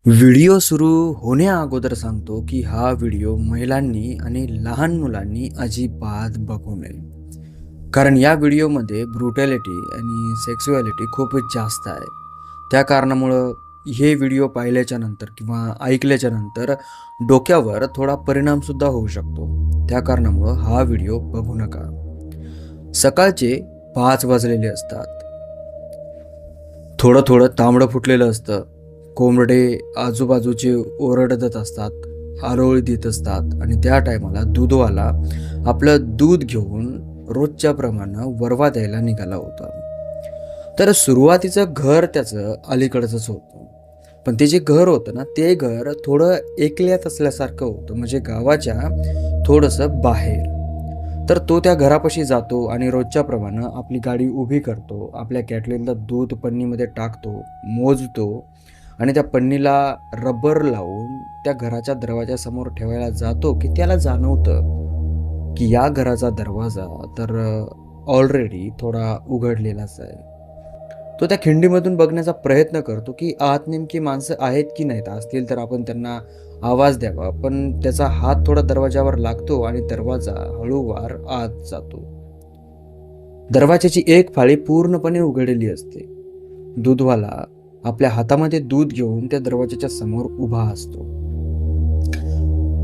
Video सुरू होण्या अगोदर सांगतो की हा व्हिडिओ महिलांनी आणि लहान मुलांनी अजिबात बघू नये. कारण या व्हिडिओमध्ये ब्रुटॅलिटी आणि सेक्सुअलिटी खूपच जास्त आहे. त्या कारणामुळं हे व्हिडिओ पाहिल्याच्या नंतर किंवा ऐकल्याच्या नंतर डोक्यावर थोडा परिणामसुद्धा होऊ शकतो. त्या कारणामुळं हा व्हिडिओ बघू नका. सकाळचे 5 वाजलेले असतात. थोडं थोडं तांबडं फुटलेलं असतं. कोंबडे आजूबाजूचे ओरडत असतात, आरोळी देत असतात आणि त्या टायमाला दूधवाला आपलं दूध घेऊन रोजच्या प्रमाणे वरवा द्यायला निघाला होता. तर सुरुवातीचं घर त्याचं अलीकडचंच होतं. पण ते जे घर होतं ना, ते घर थोडं एकल्यात असल्यासारखं होतं, म्हणजे गावाच्या थोडंसं बाहेर. तर तो त्या घरापाशी जातो आणि रोजच्या प्रमाणे आपली गाडी उभी करतो, आपल्या कॅटलीनला दूध पन्नीमध्ये टाकतो, मोजतो आणि त्या पन्नीला रबर लावून त्या घराच्या दरवाजासमोर ठेवायला जातो की त्याला जाणवतं की या घराचा दरवाजा तर ऑलरेडी थोडा उघडलेलाच आहे. तो त्या खिंडीमधून बघण्याचा प्रयत्न करतो की आत नेमकी माणसं आहेत की नाहीत. असतील तर आपण त्यांना आवाज द्यावा, पण त्याचा हात थोडा दरवाजावर लागतो आणि दरवाजा हळूवार आत जातो. दरवाजाची एक फाळी पूर्णपणे उघडलेली असते. दूधवाला आपल्या हातामध्ये दूध घेऊन त्या दरवाजाच्या समोर उभा असतो.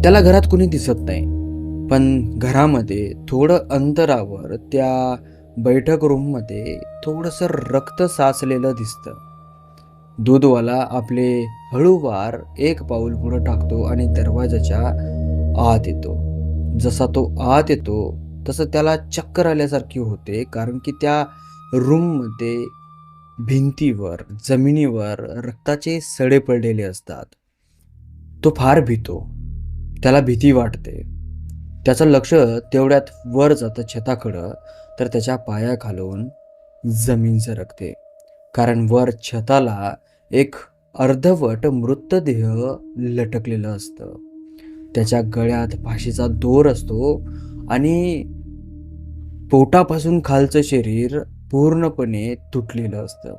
त्याला घरात कुणी दिसत नाही, पण घरामध्ये थोडं अंतरावर त्या बैठक रूममध्ये थोडंसं रक्त साचलेलं दिसतं. दूधवाला आपले हळूवार एक पाऊल पुढे टाकतो आणि दरवाजाच्या आत येतो. जसा तो आत येतो तसं त्याला चक्कर आल्यासारखी होते, कारण की त्या रूममध्ये भिंतीवर, जमिनीवर रक्ताचे सडे पडलेले असतात. तो फार भितो. त्याला भीती वाटते. त्याचं लक्ष तेवढ्यात वर जातं छताकडं, तर त्याच्या पायाखालून जमीन सरकते. कारण वर छताला एक अर्धवट मृतदेह लटकलेलं असतं. त्याच्या गळ्यात फाशीचा दोर असतो आणि पोटापासून खालचं शरीर पूर्णपणे तुटलेलं असतं.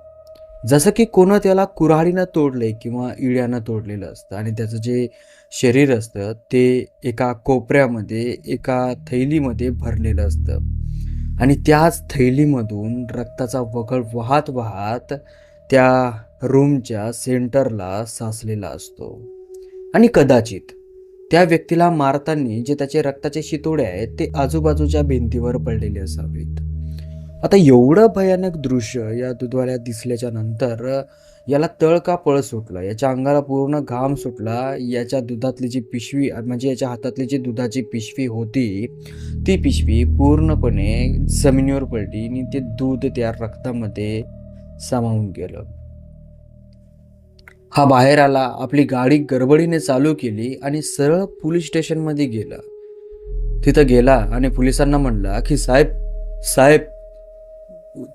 जसं की कोणं त्याला कुऱ्हाडीनं तोडलंय किंवा इळ्यानं तोडलेलं असतं आणि त्याचं जे शरीर असतं ते एका कोपऱ्यामध्ये, एका थैलीमध्ये भरलेलं असतं आणि त्याच थैलीमधून रक्ताचा वगळ वाहत वाहत त्या रूमच्या सेंटरला साचलेला असतो. आणि कदाचित त्या व्यक्तीला मारताना जे त्याचे रक्ताचे शितोडे आहेत ते आजूबाजूच्या भिंतीवर पडलेले असावेत. आता एवढं भयानक दृश्य या दूधवाल्यात दिसल्याच्या नंतर याला तळ का पळ सुटला, याच्या अंगाला पूर्ण घाम सुटला. याच्या दुधातली जी पिशवी, म्हणजे याच्या हातातली जी दुधाची पिशवी होती, ती पिशवी पूर्णपणे जमिनीवर पडली आणि ते दूध त्या रक्तामध्ये सामावून गेलं. हा बाहेर आला, आपली गाडी गडबडीने चालू केली आणि सरळ पोलीस स्टेशनमध्ये गेला. तिथं गेला आणि पोलिसांना म्हणला की साहेब साहेब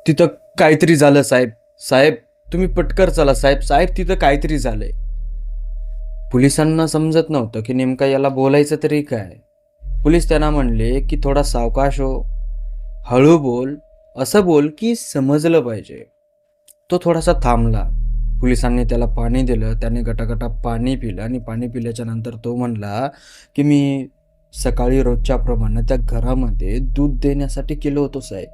तिथं काहीतरी झालं, साहेब साहेब तुम्ही पटकर चला, साहेब साहेब तिथं काहीतरी झालंय. पोलिसांना समजत नव्हतं की नेमका याला बोलायचं तरी काय. पोलीस त्यांना म्हणले की थोडा सावकाश हो, हळू बोल, असं बोल की समजलं पाहिजे. तो थोडासा थांबला. पोलिसांनी त्याला पाणी दिलं. त्याने गटागटा पाणी पिलं आणि पाणी पिल्याच्या नंतर तो म्हणला की मी सकाळी रोजच्या प्रमाणे त्या घरामध्ये दूध देण्यासाठी गेलो होतो साहेब.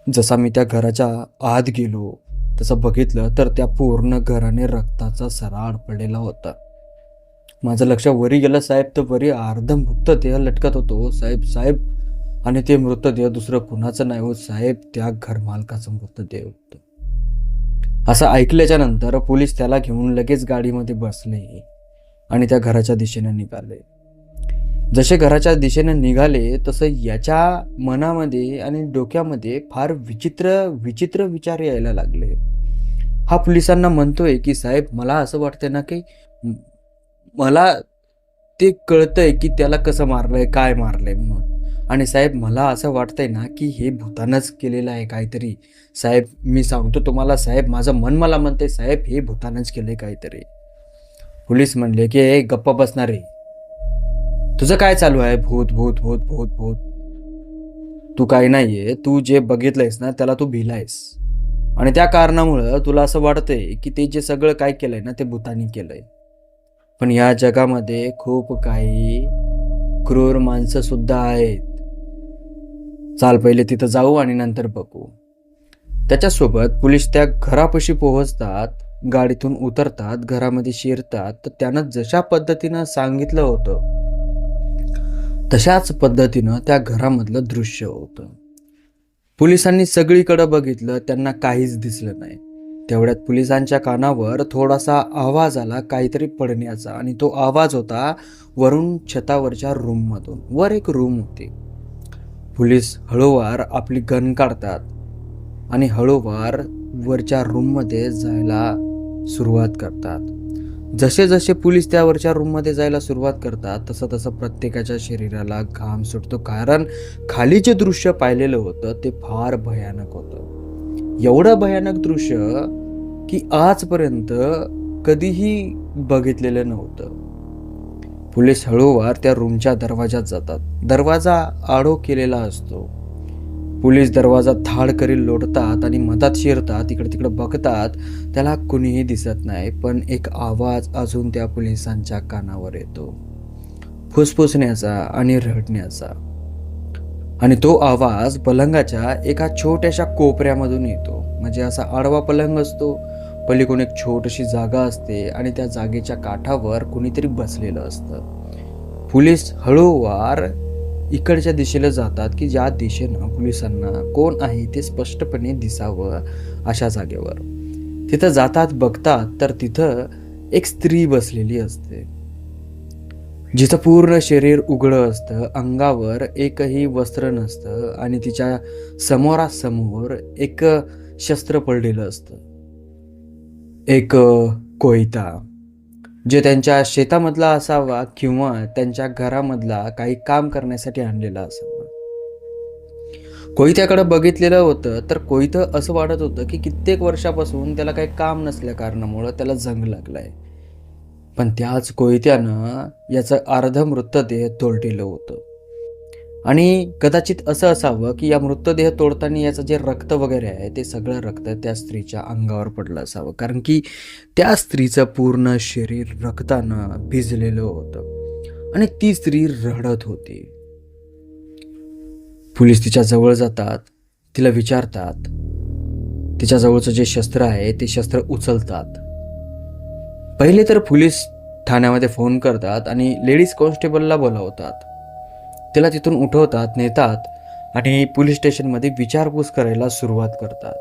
जसा मी त्या घराच्या आत गेलो तसं बघितलं तर त्या पूर्ण घराने रक्ताचा सराड पडलेला होता. माझं लक्ष वरी गेलं साहेब, तर वरी अर्ध मृतदेह लटकत होतो साहेब साहेब. आणि ते मृतदेह दुसरं कुणाचं नाही होत साहेब, त्या घरमालकाचं मृतदेह होतं. असं ऐकल्याच्या नंतर पोलीस त्याला घेऊन लगेच गाडीमध्ये बसले आणि त्या घराच्या दिशेने निघाले. जसे घराच्या दिशेने निघाले तसं याच्या मनामध्ये आणि डोक्यामध्ये फार विचित्र विचित्र विचार यायला लागले. हा पोलिसांना म्हणतोय की साहेब मला असं वाटतंय ना की मला ते कळतंय की त्याला कसं मारलंय, काय मारलंय म्हणून. आणि साहेब मला असं वाटतंय ना की हे भूतानंच केलेलं आहे काहीतरी. साहेब मी सांगतो तुम्हाला साहेब, माझं मन मला म्हणतंय साहेब हे भूतानंच केलंय काहीतरी. पोलीस म्हणले की हे गप्पा बसणार आहे, तुझं काय चालू आहे, भूत भूत भूत भूत भूत. तू काही नाहीये, तू जे बघितलंयस ना त्याला तू भिलायस. आणि त्या कारणामुळं तुला असं वाटतंय की ते जे सगळं काय केलंय ना ते भूतानी केलंय. पण या जगामध्ये खूप काही क्रूर माणसं सुद्धा आहेत. चाल पहिले तिथं जाऊ आणि नंतर बघू. त्याच्यासोबत पोलीस त्या घरापाशी पोहोचतात, गाडीतून उतरतात, घरामध्ये शिरतात. तर त्यानं जशा पद्धतीनं सांगितलं होतं तशाच पद्धतीनं त्या घरामधलं दृश्य होतं. पोलिसांनी सगळीकडे बघितलं, त्यांना काहीच दिसलं नाही. तेवढ्यात पोलिसांच्या कानावर थोडासा आवाज आला काहीतरी पडण्याचा, आणि तो आवाज होता वरून छतावरच्या रूममधून. वर एक रूम होती. पोलीस हळूवार आपली गन काढतात आणि हळूवार वरच्या रूममध्ये जायला सुरुवात करतात. जसे जसे पोलीस त्या वरच्या रूममध्ये जायला सुरुवात करतात तसं तसं प्रत्येकाच्या शरीराला घाम सुटतो, कारण खाली जे दृश्य पाहिलेलं होतं ते फार भयानक होतं. एवढं भयानक दृश्य की आजपर्यंत कधीही बघितलेलं नव्हतं. पोलीस हळूवार त्या रूमच्या दरवाजात जातात. दरवाजा आडो केलेला असतो. पोलीस दरवाजा धाडकरी लोटतात आणि मधात शिरतात. इकडे तिकडे बघतात, त्याला कुणीही दिसत नाही. पण एक आवाज अजून त्या पोलिसांच्या कानावर येतो, फुसफुसण्याचा आणि रडण्याचा. आणि तो आवाज पलंगाच्या एका छोट्याशा कोपऱ्यामधून येतो. म्हणजे असा आडवा पलंग असतो, पलीकडून एक छोटीशी जागा असते आणि त्या जागेच्या काठावर कुणीतरी बसलेलं असतं. पोलीस हळूवार इकडच्या दिशेला जातात की ज्या दिशेनं पोलिसांना कोण आहे ते स्पष्टपणे दिसावं अशा जागेवर. तिथं जातात, बघतात तर तिथं एक स्त्री बसलेली असते, जिचं पूर्ण शरीर उघडं असतं, अंगावर एकही वस्त्र नसतं आणि तिच्या समोरासमोर एक शस्त्र पडलेलं असतं, एक कोयता, जे त्यांच्या शेतामधला असावा किंवा त्यांच्या घरामधला काही काम करण्यासाठी आणलेला असावा. कोयत्याकडे बघितलेलं होतं तर कोयतं असं वाटत होतं की कित्येक वर्षापासून त्याला काही काम नसल्या कारणामुळं त्याला जंग लागलाय. पण त्याच कोयत्यानं याचं अर्ध मृतदेह तोडलेलं होतं. आणि कदाचित असं असावं की या मृतदेह तोडताना याचं जे रक्त वगैरे आहे ते सगळं रक्त त्या स्त्रीच्या अंगावर पडलं असावं, कारण की त्या स्त्रीचं पूर्ण शरीर रक्तानं भिजलेलं होतं आणि ती स्त्री रडत होती. पोलीस तिच्या जवळ जातात, तिला विचारतात. तिच्या जवळचं जे शस्त्र आहे ते शस्त्र उचलतात. पहिले तर पोलीस ठाण्यामध्ये फोन करतात आणि लेडीज कॉन्स्टेबलला बोलावतात. तिला तिथून उठवतात, नेतात आणि पोलीस स्टेशनमध्ये विचारपूस करायला सुरुवात करतात.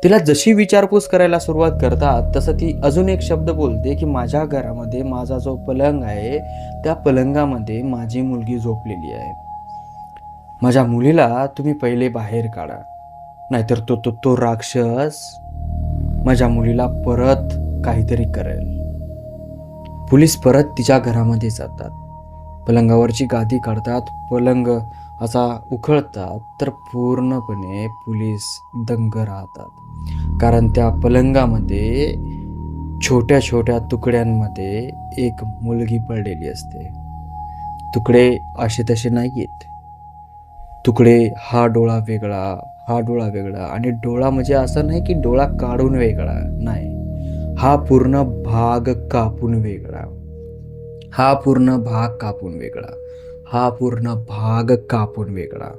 तिला जशी विचारपूस करायला सुरुवात करतात तसं ती अजून एक शब्द बोलते की माझ्या घरामध्ये माझा जो पलंग आहे त्या पलंगामध्ये माझी मुलगी झोपलेली आहे. माझ्या मुलीला तुम्ही पहिले बाहेर काढा, नाहीतर तो राक्षस माझ्या मुलीला परत काहीतरी करेल. पोलीस परत तिच्या घरामध्ये जातात, पलंगावरची गादी काढतात, पलंग असा उखळतात तर पूर्णपणे पोलीस दंग राहतात, कारण त्या पलंगामध्ये छोट्या छोट्या तुकड्यांमध्ये एक मुलगी पडलेली असते. तुकडे असे तसे नाही आहेत. तुकडे हा डोळा वेगळा, हा डोळा वेगळा, आणि डोळा म्हणजे असं नाही की डोळा काढून वेगळा, नाही, हा पूर्ण भाग कापून वेगळा, हा पूर्ण भाग कापून वेगळा, हा पूर्ण भाग कापून वेगळा.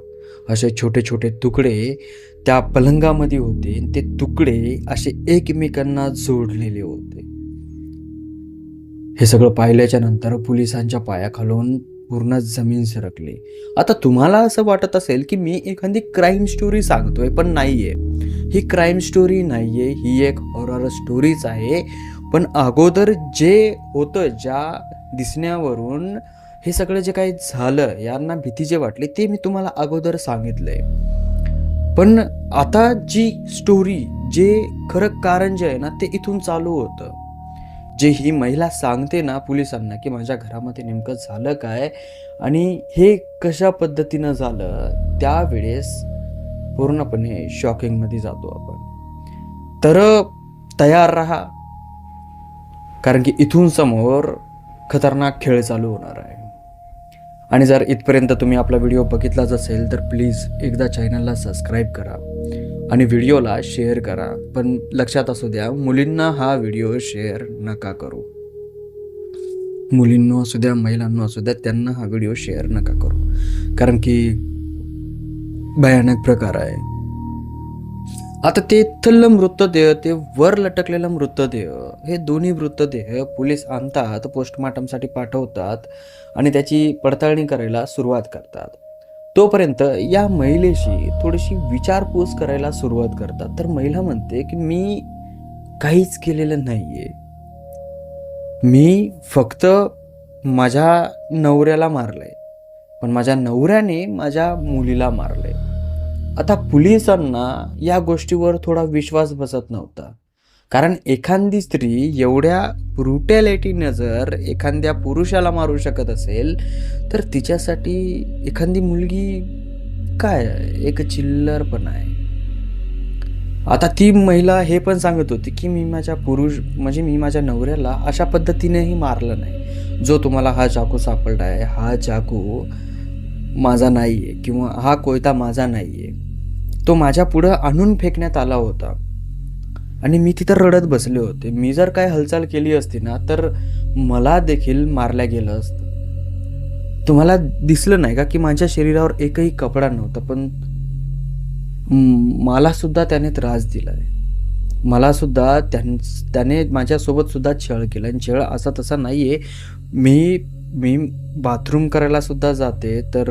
असे छोटे छोटे तुकडे त्या पलंगामध्ये होते. ते तुकडे असे एकमेकांना जोडलेले होते. हे सगळं पाहिल्याच्या नंतर पोलिसांच्या पायाखालून पूर्ण जमीन सरकली. आता तुम्हाला असं वाटत असेल की मी एखादी क्राईम स्टोरी सांगतोय, पण नाहीये. ही क्राईम स्टोरी नाहीये, ही एक हॉरर स्टोरीच आहे. पण अगोदर जे होतं, ज्या दिसण्यावरून हे सगळं जे काही झालं, यांना भीती जे वाटली ते मी तुम्हाला अगोदर सांगितलंय. पण आता जी स्टोरी, जे खरं कारण जे आहे ना ते इथून चालू होतं. जे ही महिला सांगते ना पोलिसांना की माझ्या घरामध्ये नेमकं झालं काय आणि हे कशा पद्धतीनं झालं, त्यावेळेस पूर्णपणे शॉकिंगमध्ये जातो आपण. तर तयार राहा, कारण की इथून समोर खतरनाक खेळ चालू होणार आहे. आणि जर इथपर्यंत तुम्ही आपला व्हिडिओ बघितलाच असेल तर प्लीज एकदा चॅनलला सबस्क्राईब करा आणि व्हिडिओला शेअर करा. पण लक्षात असू द्या, मुलींना हा व्हिडिओ शेअर नका करू. मुलींना असू द्या, महिलांना असू द्या, त्यांना हा व्हिडिओ शेअर नका करू, कारण की भयानक प्रकार आहे. आता ते थल्ल मृतदेह, ते वर लटकलेला मृतदेह, हे दोन्ही मृतदेह पोलीस आणतात, पोस्टमॉर्टमसाठी पाठवतात आणि त्याची पडताळणी करायला सुरुवात करतात. तोपर्यंत या महिलेशी थोडीशी विचारपूस करायला सुरुवात करतात. तर महिला म्हणते की मी काहीच केलेलं नाहीये, मी फक्त माझ्या नवऱ्याला मारलंय, पण माझ्या नवऱ्याने माझ्या मुलीला मारलंय. आता पोलिसांना या गोष्टीवर थोडा विश्वास बसत नव्हता, कारण एखादी स्त्री एवढ्या ब्रुटॅलिटीने जर एखाद्या पुरुषाला मारू शकत असेल, तर तिच्यासाठी एखादी मुलगी काय एक चिल्लरपणा आहे. आता ती महिला हे पण सांगत होती की मी माझ्या नवऱ्याला अशा पद्धतीनेही मारलं नाही. जो तुम्हाला हा चाकू सापडला आहे, हा चाकू माझा नाही आहे किंवा हा कोयता माझा नाही आहे, तो माझ्या पुढं आणून फेकण्यात आला होता आणि मी तिथं रडत बसले होते. मी जर काय हालचाल केली असती ना, तर मला देखील मारल्या गेलं असतं. तुम्हाला दिसलं नाही का की माझ्या शरीरावर एकही कपडा नव्हता, पण मला सुद्धा त्याने त्रास दिलाय. मला सुद्धा त्याने माझ्यासोबत सुद्धा छळ केला. आणि छळ असा तसा नाही आहे. मी बाथरूम करायला सुद्धा जाते, तर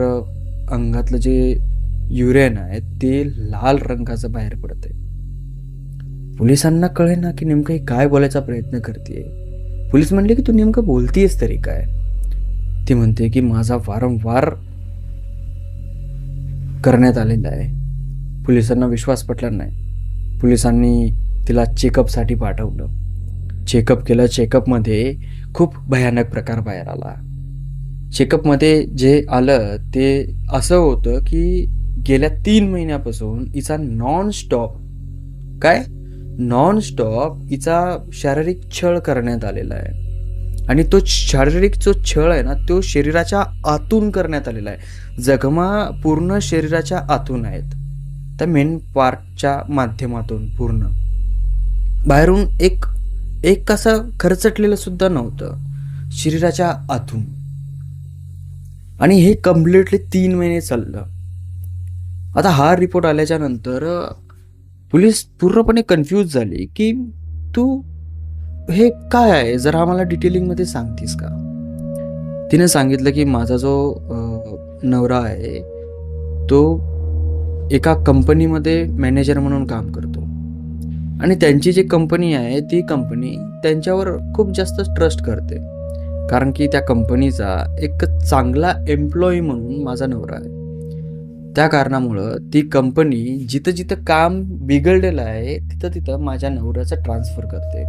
अंगातलं जे युरेन आहे ते लाल रंगाचं बाहेर पडते. पोलिसांना कळे ना की नेमकं काय बोलायचा प्रयत्न करते. पोलीस म्हणले की तू नेमकं बोलतीयस तरी काय. ती म्हणते की माझा वारंवार करण्यात आलेला आहे. पोलिसांना विश्वास पटला नाही. पोलिसांनी तिला चेकअपसाठी पाठवलं. चेकअप केलं. चेकअपमध्ये खूप भयानक प्रकार बाहेर आला. चेकअपमध्ये जे आलं ते असं होतं की गेल्या 3 महिन्यापासून हिचा नॉनस्टॉप हिचा शारीरिक छळ करण्यात आलेला आहे. आणि तो शारीरिक जो छळ आहे ना, तो शरीराच्या आतून करण्यात आलेला आहे. जखमा पूर्ण शरीराच्या आतून आहेत, त्या मेन पार्टच्या माध्यमातून पूर्ण. बाहेरून एक असं खरचटलेलं सुद्धा नव्हतं, शरीराच्या आतून. आणि हे कम्प्लिटली 3 महिने चाललं. आता हा रिपोर्ट आल्याच्या नंतर पोलीस पूर्णपणे कन्फ्यूज झाली की तू हे काय आहे, जरा आम्हाला डिटेलिंगमध्ये सांगतीस का. तिने सांगितलं की माझा जो नवरा आहे तो एका कंपनीमध्ये मॅनेजर म्हणून काम करतो आणि त्यांची जी कंपनी आहे ती कंपनी त्यांच्यावर खूप जास्त ट्रस्ट करते, कारण की त्या कंपनीचा एक चांगला एम्प्लॉई म्हणून माझा नवरा आहे. त्या कारणामुळं ती कंपनी जिथं जिथं काम बिघडलेलं आहे तिथं माझ्या नवऱ्याचं ट्रान्सफर करते.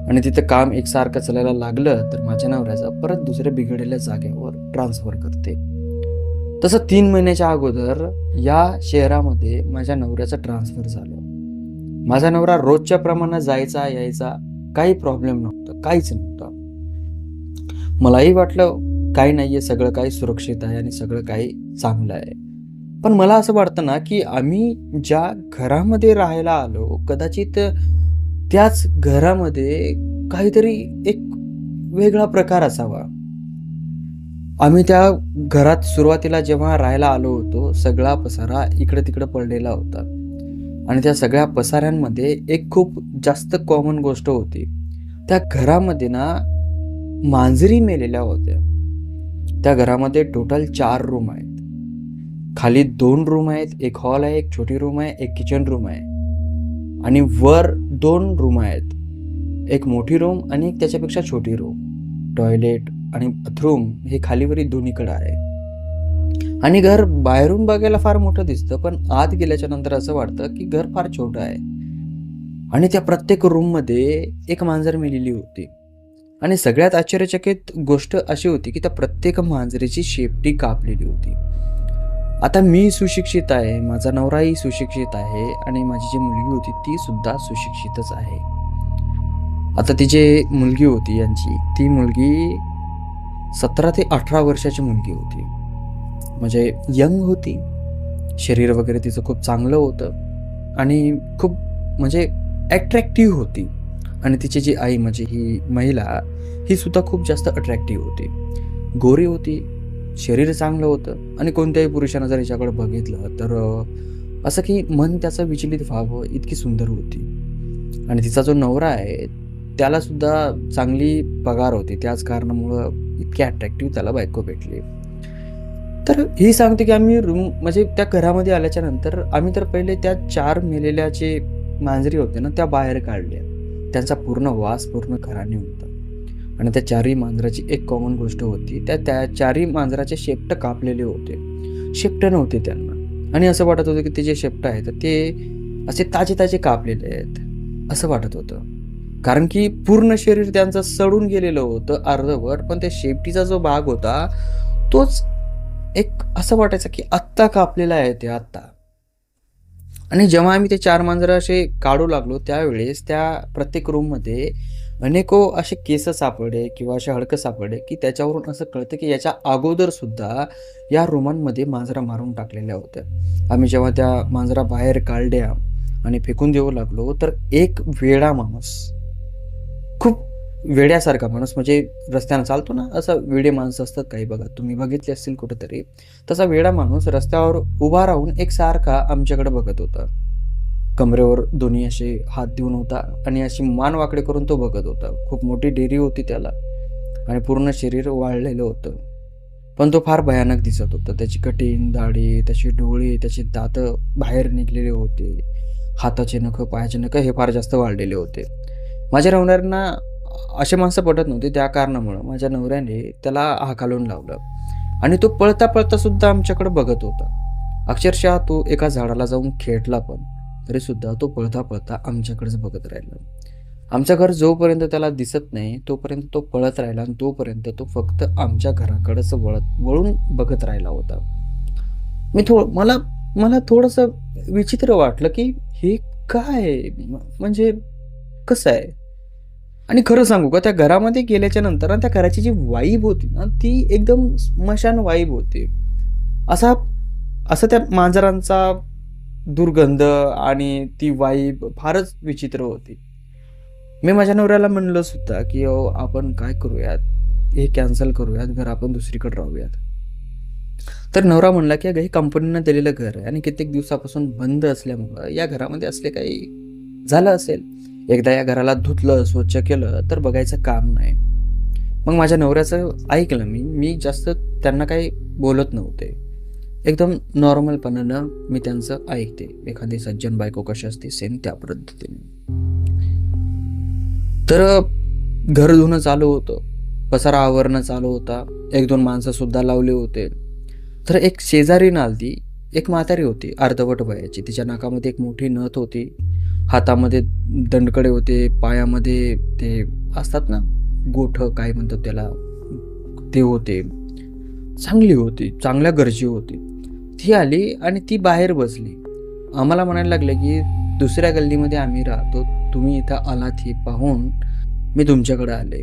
आणि तिथं काम एकसारखं चालायला लागलं तर माझ्या नवऱ्याचा परत दुसऱ्या बिघडलेल्या जागेवर ट्रान्सफर करते. तसं 3 महिन्याच्या अगोदर या शहरामध्ये माझ्या नवऱ्याचं ट्रान्सफर झालं. माझा नवरा रोजच्या प्रमाणात जायचा यायचा, काही प्रॉब्लेम नव्हता, काहीच नव्हतं. मलाही वाटलं काही नाहीये, सगळं काही सुरक्षित आहे आणि सगळं काही चांगलं आहे. पण मला असं वाटतं ना की आम्ही ज्या घरामध्ये राहायला आलो, कदाचित त्याच घरामध्ये काहीतरी एक वेगळा प्रकार असावा. आम्ही त्या घरात सुरुवातीला जेव्हा राहायला आलो होतो, सगळा पसारा इकडे तिकडे पडलेला होता. आणि त्या सगळ्या पसाऱ्यांमध्ये एक खूप जास्त कॉमन गोष्ट होती. त्या घरामध्ये ना मांजरी मेलेल्या होत्या. त्या घरामध्ये टोटल 4 रूम आहेत. खाली 2 रूम आहेत, एक हॉल आहे, एक छोटी रूम आहे, एक किचन रूम आहे आणि वर 2 रूम आहेत, एक मोठी रूम आणि एक त्याच्यापेक्षा छोटी रूम. टॉयलेट आणि बाथरूम हे खालीवरी दोन्हीकडे आहे. आणि घर बाहेरून बघायला फार मोठं दिसतं, पण आत गेल्याच्या नंतर असं वाटतं की घर फार छोटं आहे. आणि त्या प्रत्येक रूममध्ये एक मांजर मेलेली होती. आणि सगळ्यात आश्चर्यचकित गोष्ट अशी होती की त्या प्रत्येक मांजरीची शेपटी कापलेली होती. आता मी सुशिक्षित आहे, माझा नवराही सुशिक्षित आहे आणि माझी जी मुलगी होती ती सुद्धा सुशिक्षितच आहे. आता ती जी मुलगी होती यांची, ती मुलगी 17 ते 18 वर्षाची मुलगी होती. म्हणजे यंग होती, शरीर वगैरे तिचं खूप चांगलं होतं आणि खूप म्हणजे ॲट्रॅक्टिव्ह होती. आणि तिची जी आई म्हणजे ही महिला ही सुद्धा खूप जास्त अट्रॅक्टिव्ह होती. गोरी होती, शरीर चांगलं होतं आणि कोणत्याही पुरुषानं जर हिच्याकडे बघितलं तर असं की मन त्याचं विचलित व्हावं इतकी सुंदर होती. आणि तिचा जो नवरा आहे त्याला सुद्धा चांगली पगार होती. त्याच कारणामुळं इतकी अट्रॅक्टिव्ह त्याला बायको भेटली. तर ही सांगते की आम्ही रूम म्हणजे त्या घरामध्ये आल्याच्या नंतर आम्ही तर पहिले त्या 4 मेलेल्या जे मांजरी होते ना त्या बाहेर काढल्या. त्यांचा पूर्ण वास पूर्ण घराने होता. आणि त्या 4ही मांजराची एक कॉमन गोष्ट होती, त्या 4ही मांजराचे शेपटं कापलेले होते. शेपटं नव्हते त्यांना आणि असं वाटत होतं की ते जे शेपटं आहेत ते असे ताजे-ताजे कापलेले आहेत, असं वाटत होतं. कारण की पूर्ण शरीर त्यांचं सडून गेलेलं होतं अर्धवट, पण त्या शेपटीचा जो भाग होता तोच एक असं वाटायचं की आत्ता कापलेला आहे ते आत्ता. आणि जेव्हा आम्ही ते 4 मांजरं असे काढू लागलो त्यावेळेस त्या प्रत्येक रूममध्ये अनेको असे केस सापडले किंवा असे हाडकं सापडले की त्याच्यावरून असं कळतं की याच्या अगोदर सुद्धा या रूमांमध्ये मांजरा मारून टाकलेल्या होत्या. आम्ही जेव्हा त्या मांजरा बाहेर काढल्या आणि फेकून देऊ लागलो तर एक वेडा माणूस, खूप वेड्यासारखा माणूस म्हणजे रस्त्यानं चालतो ना, असं वेडे माणसं असतात काही बघा, तुम्ही बघितले असतील कुठेतरी. तसा वेडा माणूस रस्त्यावर उभा राहून एकसारखा आमच्याकडे बघत होता. कमरेवर दोन्ही असे हात देऊन होता आणि अशी मान वाकडे करून तो बघत होता. खूप मोठी डेरी होती त्याला आणि पूर्ण शरीर वाळलेलं होतं. पण तो फार भयानक दिसत होता. त्याची कटीन, दाढी, त्याचे डोळे, त्याचे दातं बाहेर निघलेले होते. हाताचे नखं, पायाचे नखं हे फार जास्त वाढलेले होते. माझ्या नवऱ्यांना असे माणसं पटत नव्हते. त्या कारणामुळं माझ्या नवऱ्याने त्याला हाकलून लावलं आणि तो पळता-पळता सुद्धा आमच्याकडे बघत होता. अक्षरशः तो एका झाडाला जाऊन खेळला पण, तरीसुद्धा तो पळता-पळता आमच्याकडेच बघत राहिला. आमचं घर जोपर्यंत त्याला दिसत नाही, तोपर्यंत तो पळत राहिला आणि तोपर्यंत तो फक्त आमच्या घराकडेच वळून बघत राहिला होता. मला मला थोडंसं विचित्र वाटलं, की हे काय आहे? म्हणजे कसं आहे? आणि खरं सांगू का, त्या घरामध्ये गेल्याच्या नंतर ना, त्या घराची जी वाइब होती ना, ती एकदम स्मशान वाइब होती. असा असा त्या मांजरांचा दुर्गंध आणि ती वाइब फारच विचित्र होती. मी माझ्या नवऱ्याला म्हणलं सुद्धा, की "अहो, आपण काय करूयात, हे कॅन्सल करूयात, घर आपण दुसरीकडे राहूयात." तर नवरा म्हणला, की "अगं, हे कंपनीनं दिलेलं घर आहे आणि कित्येक दिवसापासून बंद असल्यामुळं या घरामध्ये असले काही झालं असेल. एकदा या घराला धुतलं, स्वच्छ केलं तर बघायचं काम नाही." मग माझ्या नवऱ्याचं ऐकलं मी. मी जास्त त्यांना काही बोलत नव्हते. एकदम नॉर्मलपणानं मी त्यांचं ऐकते. एखादी सज्जन बायको कशी असते सेम त्या पद्धतीने. तर घर धुणं चालू होतं. पसारा आवरणं चालू होता. 1-2 माणसंसुद्धा लावले होते. तर एक शेजारीण आलती. एक म्हातारी होती अर्धवट वयाची. तिच्या नाकामध्ये एक मोठी नथ होती. हातामध्ये दंडकडे होते. पायामध्ये ते असतात ना, गोठं काय म्हणतात त्याला, ते होते. चांगली होती. चांगल्या गरजी होती. ती आली आणि ती बाहेर बसली. आम्हाला म्हणायला लागले, की दुसऱ्या गल्लीमध्ये आम्ही राहतो. तुम्ही इथं आलात हे पाहून मी तुमच्याकडे आले.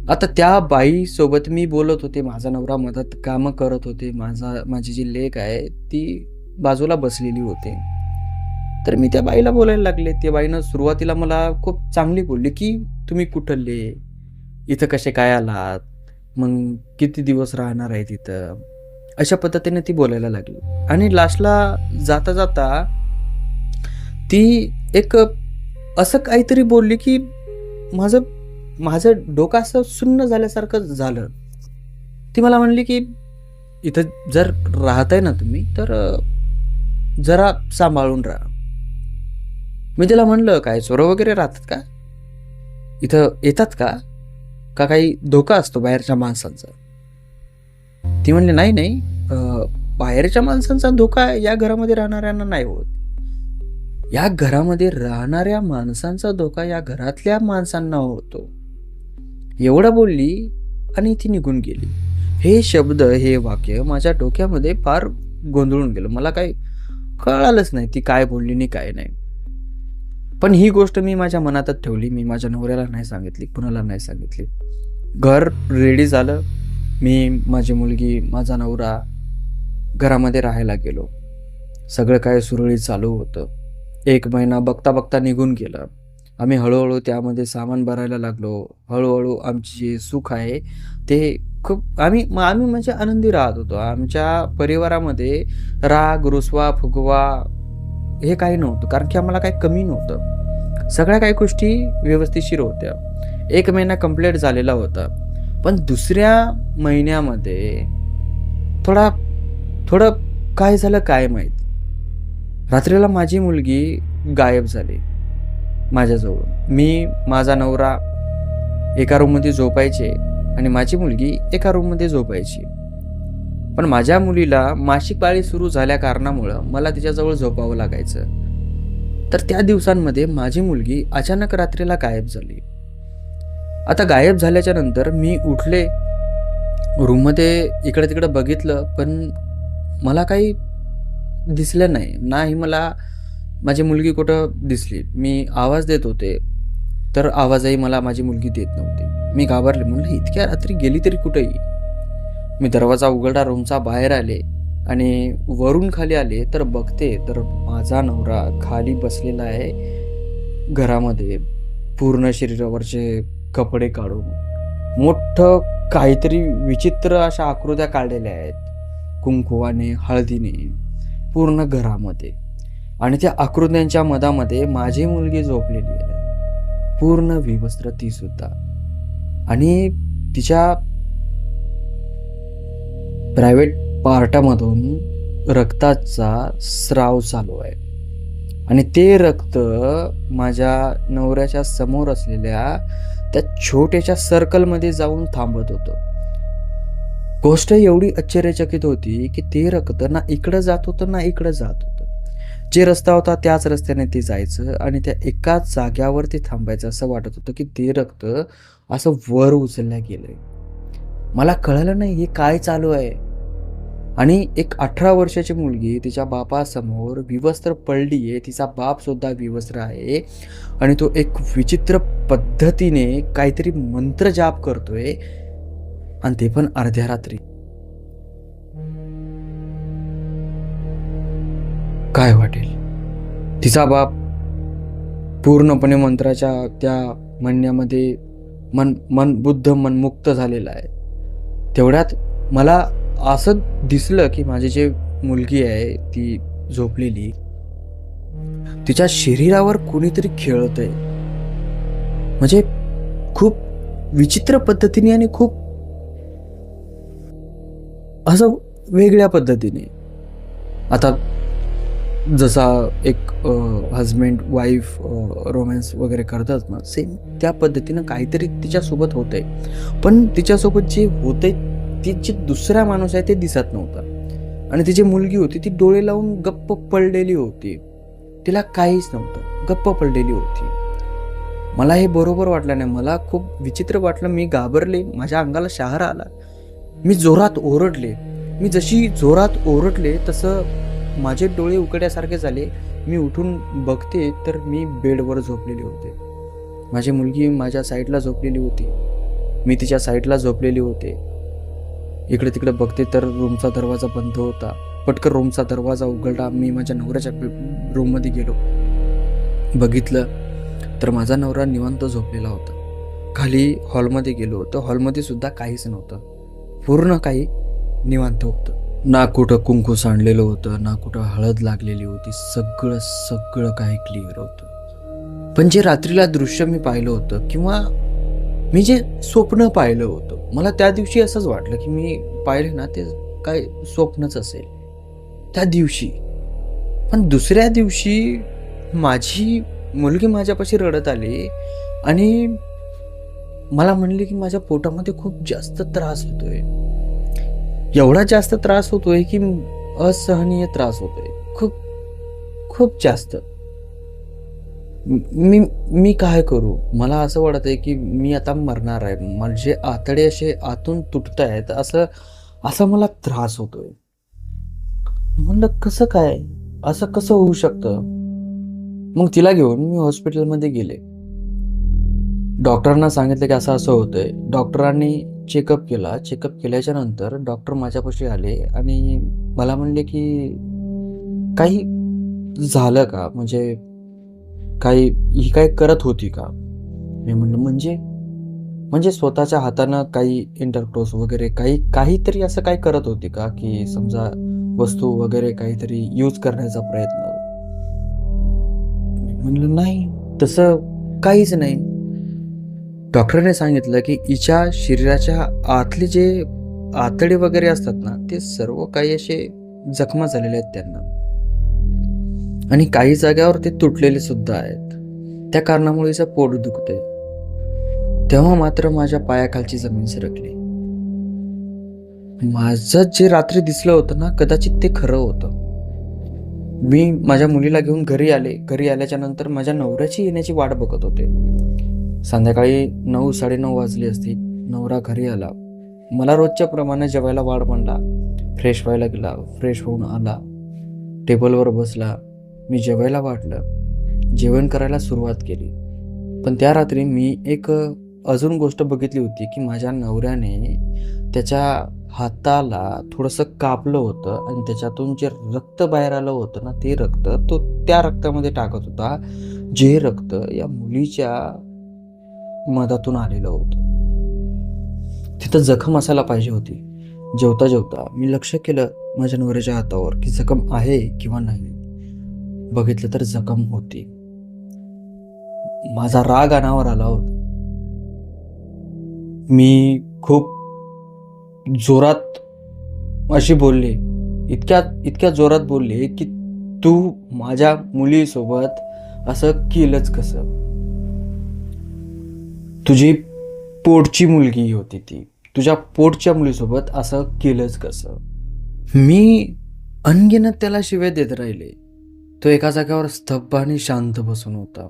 आता त्या बाईसोबत मी बोलत होते. माझा नवरा मधात कामं करत होते. माझी जी लेक आहे ती बाजूला बसलेली होती. तर मी त्या बाईला बोलायला लागले. त्या बाईनं सुरुवातीला मला खूप चांगली बोलली, की "तुम्ही कुठले? इथं कसे काय आलात? मग किती दिवस राहणार आहे तिथं?" अशा पद्धतीने ती बोलायला लागली. आणि लास्टला जाता-जाता ती एक असं काहीतरी बोलली, की माझं माझं डोकं असं सुन्न झाल्यासारखं झालं. ती मला म्हणली, की "इथं जर राहताय ना तुम्ही तर जरा सांभाळून राहा." मी तिला म्हणलं, "काय चोरं वगैरे राहतात का? इथं येतात का? का काही धोका असतो बाहेरच्या माणसांचा?" ती म्हणली, "नाही, नाही. बाहेरच्या माणसांचा धोका या घरामध्ये राहणाऱ्यांना नाही होत. या घरामध्ये राहणाऱ्या माणसांचा धोका या घरातल्या माणसांना होतो." एवढं बोलली आणि ती निघून गेली. हे शब्द, हे वाक्य माझ्या डोक्यामध्ये फार गोंधळून गेलं. मला काही कळालंच नाही ती काय बोलली आणि काय नाही. पण ही गोष्ट मी माझ्या मनातच ठेवली. मी माझ्या नवऱ्याला नाही सांगितली, कुणाला नाही सांगितली. घर रेडी झालं. मी, माझी मुलगी, माझा नवरा घरामध्ये राहायला गेलो. सगळं काय सुरळीत चालू होतं. 1 महिना बघता बघता निघून गेला. आम्ही हळू-हळू त्यामध्ये सामान भरायला लागलो. हळू-हळू आमची जे सुख आहे ते खूप आम्ही म्हणजे आनंदी राहत होतो. आमच्या परिवारामध्ये राग, रुसवा-फुगवा हे काही नव्हतं. कारण की आम्हाला काही कमी नव्हतं. सगळ्या काही गोष्टी व्यवस्थितशीर होत्या. 1 महिना कंप्लीट झालेला होता. पण दुसऱ्या महिन्यामध्ये थोडा थोडं काय झालं काय माहीत. रात्रीला माझी मुलगी गायब झाली माझ्याजवळून. मी, माझा नवरा एका रूममध्ये झोपायचे आणि माझी मुलगी एका रूममध्ये झोपायची. पण माझ्या मुलीला मासिक पाळी सुरू झाल्या कारणामुळं मला तिच्याजवळ झोपावं लागायचं. तर त्या दिवसांमध्ये माझी मुलगी अचानक रात्रीला गायब झाली. आता गायब झाल्याच्या नंतर मी उठले, रूममध्ये इकडे-तिकडे बघितलं, पण मला काही दिसलं नाही. नाही मला माझी मुलगी कुठं दिसली. मी आवाज देत होते, तर आवाजही मला माझी मुलगी देत नव्हती. मी घाबरले. म्हणलं इतक्या रात्री गेली तरी कुठे ही? मी दरवाजा उघडला, रूमचा बाहेर आले आणि वरून खाली आले तर बघते तर माझा नवरा खाली बसलेला आहे घरामध्ये. पूर्ण शरीरावरचे कपडे काढून मोठं काहीतरी विचित्र अशा आकृत्या काढलेल्या आहेत. कुंकवाने, हळदीने पूर्ण घरामध्ये. आणि त्या आकृत्यांच्या मधामध्ये माझी मुलगी झोपलेली आहे. पूर्ण विवस्त्र ती सुद्धा. आणि तिच्या प्रायव्हेट पार्टामधून रक्ताचा स्राव चालू आहे. आणि ते रक्त माझ्या नवऱ्याच्या समोर असलेल्या त्या छोट्याशा सर्कलमध्ये जाऊन थांबत होतं. गोष्ट एवढी आश्चर्यचकित होती की ते रक्त ना इकडं जात होतं ना इकडं जात होतं. जे रस्ता होता त्याच रस्त्याने ते जायचं आणि त्या एकाच जाग्यावर ते थांबायचं. असं वाटत होतं की ते रक्त असं वर उचलल्या गेलंय. मला कळलं नाही हे काय चालू आहे. आणि एक 18 वर्षाची मुलगी तिच्या बापासमोर विवस्त्र पडली आहे. तिचा बाप सुद्धा विवस्त्र आहे आणि तो एक विचित्र पद्धतीने काहीतरी मंत्र जाप करतोय आणि ते पण अर्ध्या रात्री. काय वाटेल? तिचा बाप पूर्णपणे मंत्राच्या त्या म्हणण्यामध्ये बुद्ध मनमुक्त झालेला आहे. तेवढ्यात मला असं दिसलं की माझी जी मुलगी आहे ती झोपलेली, तिच्या शरीरावर कोणीतरी खेळतंय. म्हणजे खूप विचित्र पद्धतीने आणि खूप असं वेगळ्या पद्धतीने. आता जसा एक हजबंड वाईफ रोमॅन्स वगैरे करतात ना, सेम त्या पद्धतीनं काहीतरी तिच्यासोबत होतंय. पण तिच्यासोबत जे होतंय ती जे दुसरा माणूस आहे ते दिसत नव्हता. आणि तिची मुलगी होती ती डोळे लावून गप्प पडलेली होती. तिला काहीच नव्हतं, गप्प पडलेली होती. मला हे बरोबर वाटलं नाही. मला खूप विचित्र वाटलं. मी घाबरले, माझ्या अंगाला शहारा आला. मी जोरात ओरडले. मी जशी जोरात ओरडले तसं माझे डोळे उघड्यासारखे झाले. मी उठून बघते तर मी बेडवर झोपलेली होते. माझी मुलगी माझ्या साईडला झोपलेली होती. मी तिच्या साईडला झोपलेली होते. इकडे तिकडे बघते तर रूमचा दरवाजा बंद होता. पटकन रूमचा दरवाजा उघडला. मी माझ्या नवऱ्याच्या रूममध्ये गेलो. बघितलं तर माझा नवरा निवांत झोपलेला होता. खाली हॉलमध्ये गेलो तर हॉलमध्ये सुद्धा काहीच नव्हतं. पूर्ण काही निवांत होतं. ना कुठं कुंकू सांडलेलं होतं, ना कुठं हळद लागलेली होती. सगळं काही क्लिअर होतं. पण जे रात्रीला दृश्य मी पाहिलं होतं किंवा मी जे स्वप्न पाहिलं होतं, मला त्या दिवशी असंच वाटलं की मी पाहिले ना ते काय स्वप्नच असेल त्या दिवशी. पण दुसऱ्या दिवशी माझी मुलगी माझ्यापाशी रडत आली आणि मला म्हणली की माझ्या पोटामध्ये खूप जास्त त्रास होतोय. एवढा जास्त त्रास होतोय की असहनीय त्रास होतोय. खूप खूप जास्त. मी काय करू? मला असं वाटत आहे की मी आता मरणार आहे. माझे आतडे असे आतून तुटत आहेत. असं मला त्रास होतोय. म्हणलं कसं काय? असं कसं होऊ शकतं? मग तिला घेऊन मी हॉस्पिटलमध्ये गेले. डॉक्टरांना सांगितलं की असं असं होतंय. डॉक्टरांनी चेकअप केला. चेकअप केल्याच्या नंतर डॉक्टर माझ्यापाशी आले आणि मला म्हणले की काही झालं का? म्हणजे ही काय करत होती का? मी म्हणलं म्हणजे स्वतःच्या हातानं काही इंटरकोर्स वगैरे काहीतरी असं काय करत होती का, की समजा वस्तू वगैरे काहीतरी यूज करण्याचा प्रयत्न? मी म्हणलं नाही, तसं काहीच नाही. डॉक्टरने सांगितलं की हिच्या शरीराच्या आतले जे आतडे वगैरे असतात ना, ते सर्व काही असे जखमा झालेले आहेत त्यांना, आणि काही जाग्यावर ते तुटलेले सुद्धा आहेत. त्या कारणामुळे हिचं पोट दुखतंय. तेव्हा मात्र माझ्या पायाखालची जमीन सरकली. माझं जे रात्री दिसलं होतं ना, कदाचित ते खरं होतं. मी माझ्या मुलीला घेऊन घरी आले. घरी आल्याच्या नंतर माझ्या नवऱ्याची येण्याची वाट बघत होते. संध्याकाळी 9-9:30 वाजली असती. नवरा घरी आला. मला रोजच्या प्रमाणे जेवायला वाढ मांडला. फ्रेश व्हायला गेला. फ्रेश होऊन आला. टेबलवर बसला. मी जेवायला वाढलं. जेवण करायला सुरुवात केली. पण त्या रात्री मी एक अजून गोष्ट बघितली होती, की माझ्या नवऱ्याने त्याच्या हाताला थोडंसं कापलं होतं आणि त्याच्यातून जे रक्त बाहेर आलं होतं ना, ते रक्त तो त्या रक्तामध्ये टाकत होता, जे रक्त या मुलीच्या मधातून आलेलं होतं. तिथं जखम असायला पाहिजे होती. जेवता जेवता मी लक्ष केलं माझ्या नवऱ्याच्या हातावर, की जखम आहे किंवा नाही. बघितलं तर जखम होती. माझा राग अनावर आला होता. मी खूप जोरात अशी बोलले, इतक्या जोरात बोलले, की तू माझ्या मुलीसोबत असं केलंच कसं? तुझी पोटची मुलगी होती ती. तुझ्या पोटच्या मुलीसोबत असं केलंच कसं? मी अनगिनत त्याला शिव्या देत राहिले. तो एका जागेवर स्तब्ध आणि शांत बसून होता.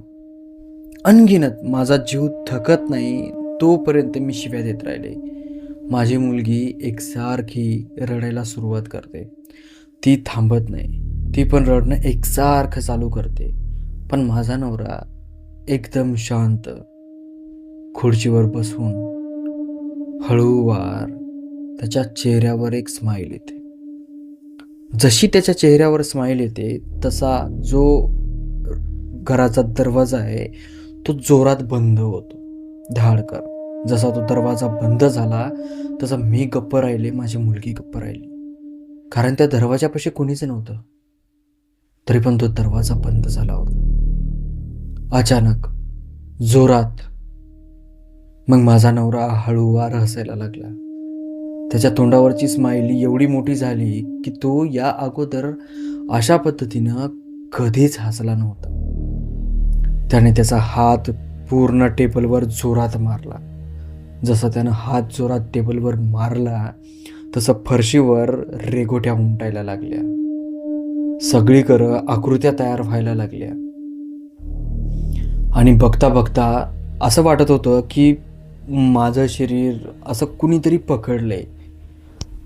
अनगिनत माझा जीव थकत नाही तोपर्यंत मी शिव्या देत राहिले. माझी मुलगी एकसारखी रडायला सुरुवात करते. ती थांबत नाही. ती पण रडणं एकसारखं चालू करते. पण माझा नवरा एकदम शांत खुर्चीवर बसून हळूवार त्याच्या चेहऱ्यावर एक स्माईल येते. जशी त्याच्या चेहऱ्यावर स्माईल येते, तसा जो घराचा दरवाजा आहे तो जोरात बंद होतो, धाडकर. जसा तो दरवाजा बंद झाला तसं मी गप्प राहिले, माझी मुलगी गप्प राहिली. कारण त्या दरवाजापाशी कोणीच नव्हतं. तरी पण तो दरवाजा बंद झाला होता. अचानक जोरात मग माझा नवरा हळूवार हसायला लागला. त्याच्या तोंडावरची स्माइली एवढी मोठी झाली की तो या अगोदर अशा पद्धतीनं कधीच हसला नव्हता. त्याने त्याचा हात पूर्ण टेबलवर जोरात मारला. जसं त्यानं हात जोरात टेबलवर मारला तसं फरशीवर रेघोट्या उमटायला लागल्या. सगळीकडं आकृत्या तयार व्हायला लागल्या. आणि बघता बघता असं वाटत होतं की माझं शरीर असं कुणीतरी पकडलंय.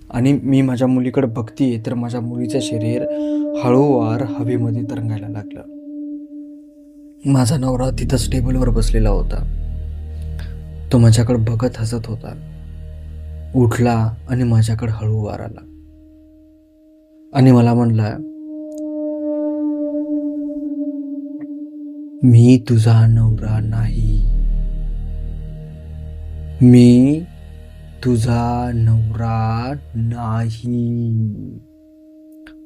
आणि मी माझ्या मुलीकडे बघतीये तर माझ्या मुलीचं शरीर हळूवार हवेमध्ये तरंगायला लागलं. माझा नवरा तिथंच टेबलवर बसलेला होता. तो माझ्याकडे बघत हसत होता. उठला आणि माझ्याकडे हळूवार आला आणि मला म्हणला, मी तुझा नवरा नाही. मी तुझा नवरा नाही.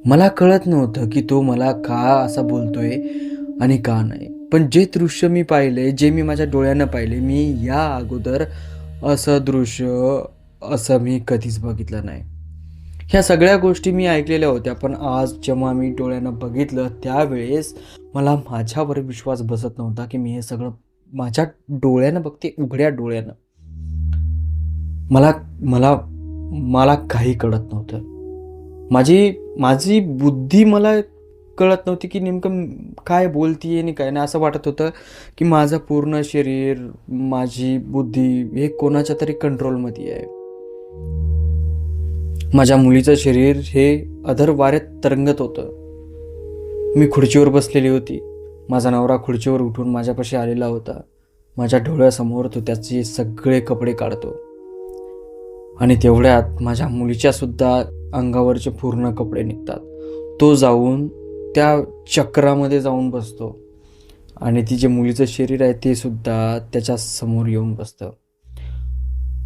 मला कळत नव्हतं की तो मला का असं बोलतोय आणि का नाही. पण जे दृश्य मी पाहिले, जे मी माझ्या डोळ्यानं पाहिले, मी या अगोदर असं दृश्य असं मी कधीच बघितलं नाही. ह्या सगळ्या गोष्टी मी ऐकलेल्या होत्या, पण आज जेव्हा मी डोळ्यानं बघितलं त्यावेळेस मला माझ्यावर विश्वास बसत नव्हता की मी हे सगळं माझ्या डोळ्यानं बघते, उघड्या डोळ्यानं. मला मला मला काही कळत नव्हतं. माझी बुद्धी मला कळत नव्हती की नेमकं काय बोलतीये आणि काय नाही. असं वाटत होतं की माझं पूर्ण शरीर, माझी बुद्धी हे कोणाच्या तरी कंट्रोलमध्ये आहे. माझ्या मुलीचं शरीर हे अधर वाऱ्यात तरंगत होतं. मी खुर्चीवर बसलेली होती. माझा नवरा खुर्चीवर उठून माझ्यापाशी आलेला होता. माझ्या डोळ्यासमोर तो त्याचे सगळे कपडे काढतो आणि तेवढ्यात माझ्या मुलीच्या सुद्धा अंगावरचे पूर्ण कपडे निघतात. तो जाऊन त्या चक्रामध्ये जाऊन बसतो आणि ती जे मुलीचं शरीर आहे ते सुद्धा त्याच्या समोर येऊन बसतं.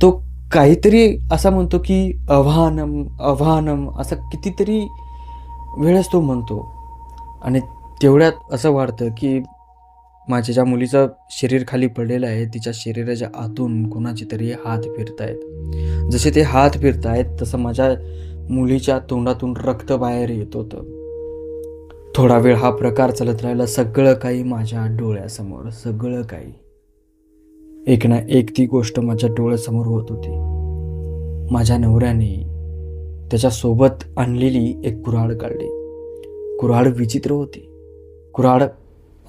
तो काहीतरी असा म्हणतो की अव्हानम अव्हानम असं कितीतरी वेळेस तो म्हणतो. आणि तेवढ्यात असं वाटतं की माझ्या ज्या मुलीचं शरीर खाली पडलेलं आहे तिच्या शरीराच्या आतून कोणाचे तरी हात फिरतायत. जसे ते हात फिरतायत तसं माझ्या मुलीच्या तोंडातून रक्त बाहेर येत होतं. थोडा वेळ हा प्रकार चालत राहिला. सगळं काही माझ्या डोळ्यासमोर, सगळं काही एक ना एक ती गोष्ट माझ्या डोळ्यासमोर होत होती. माझ्या नवऱ्याने त्याच्यासोबत आणलेली एक कुऱ्हाड काढली. कुऱ्हाड विचित्र होती. कुऱ्हाड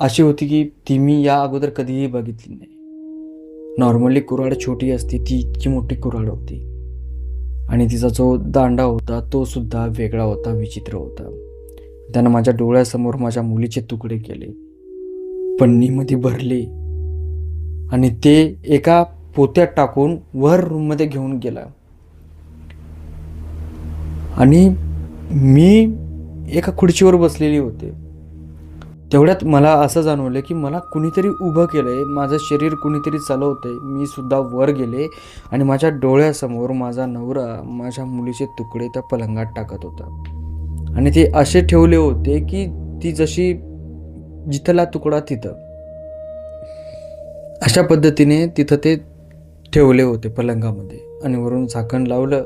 अशी होती की ती मी या अगोदर कधीही बघितली नाही. नॉर्मली कुऱ्हाड छोटी असते, ती इतकी मोठी कुऱ्हाड होती. आणि तिचा जो दांडा होता तो सुद्धा वेगळा होता, विचित्र होता. त्यानं माझ्या डोळ्यासमोर माझ्या मुलीचे तुकडे केले, पन्नीमध्ये भरले आणि ते एका पोत्यात टाकून वर रूममध्ये घेऊन गेला. आणि मी एका खुर्चीवर बसलेली होते. तेवढ्यात मला असं जाणवलं की मला कुणीतरी उभं केलंय, माझं शरीर कुणीतरी चालवतंय. मी सुद्धा वर गेले आणि माझ्या डोळ्यासमोर माझा नवरा माझ्या मुलीचे तुकडे त्या पलंगात टाकत होता. आणि ते असे ठेवले होते की ती जशी जिथला तुकडा तिथं, अशा पद्धतीने तिथं ते ठेवले होते पलंगामध्ये. आणि वरून झाकण लावलं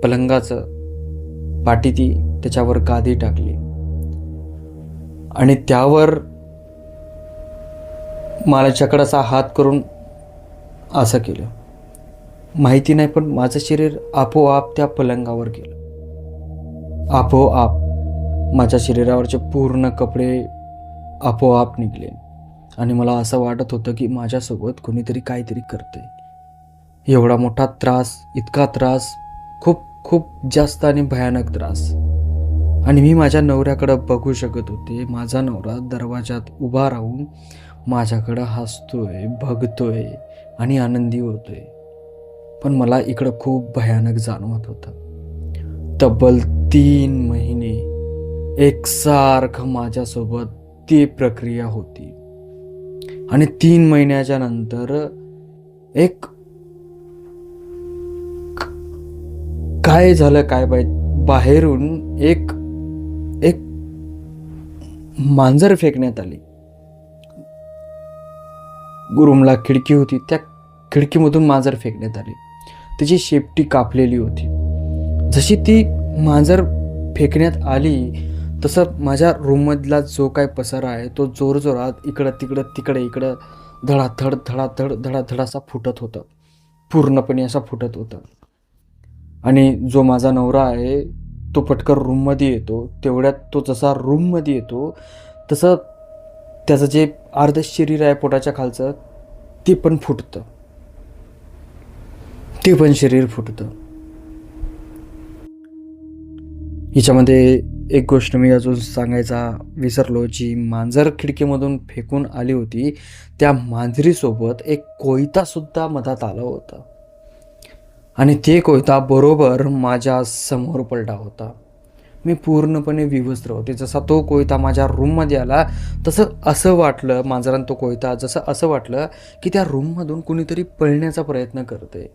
पलंगाचं, पाटी ती त्याच्यावर गादी टाकली आणि त्यावर माझ्याकडे असा हात करून असं केलं. माहिती नाही पण माझं शरीर आपोआप त्या पलंगावर गेलं. आपोआप माझ्या शरीरावरचे पूर्ण कपडे आपोआप निघले. आणि मला असं वाटत होतं की माझ्यासोबत कोणीतरी काहीतरी करतंय. एवढा मोठा त्रास, इतका त्रास, खूप खूप जास्त आणि भयानक त्रास. आणि मी माझ्या नवऱ्याकडं बघू शकत होते. माझा नवरा दरवाजात उभा राहून माझ्याकडं हसतोय, बघतोय आणि आनंदी होतोय. पण मला इकडं खूप भयानक जाणवत होतं. तब्बल 3 महिने एकसारखं माझ्यासोबत ती प्रक्रिया होती. आणि 3 महिन्याच्या नंतर एक काय झालं काय बाहेरून एक मांजर फेकण्यात आली. रूमला खिडकी होती, त्या खिडकीमधून मांजर फेकण्यात आली. त्याची शेपटी कापलेली होती. जशी ती मांजर फेकण्यात आली तसं माझ्या रूममधला जो काय पसारा आहे तो जोरजोरात इकडं तिकडं तिकडे इकडं धडाधड धडाधड धडाधड असा फुटत होता. पूर्णपणे असा फुटत होता. आणि जो माझा नवरा आहे तो पटकन रूममध्ये येतो. तेवढ्यात तो जसा रूममध्ये येतो तसं त्याचं जे अर्ध शरीर आहे पोटाच्या खालचं ते पण फुटतं. ते पण शरीर फुटतं. हिच्यामध्ये एक गोष्ट मी अजून सांगायचा विसरलो. जी मांजर खिडकीमधून फेकून आली होती त्या मांजरीसोबत एक कोयतासुद्धा मधात आला होता. आणि ते कोयता बरोबर माझ्या समोर पडला होता. मी पूर्णपणे विवस्त्र होते. जसा तो कोयता माझ्या रूममध्ये आला तसं असं वाटलं, मांजरान तो कोयता जसं असं वाटलं की त्या रूममधून कुणीतरी पळण्याचा प्रयत्न करतंय.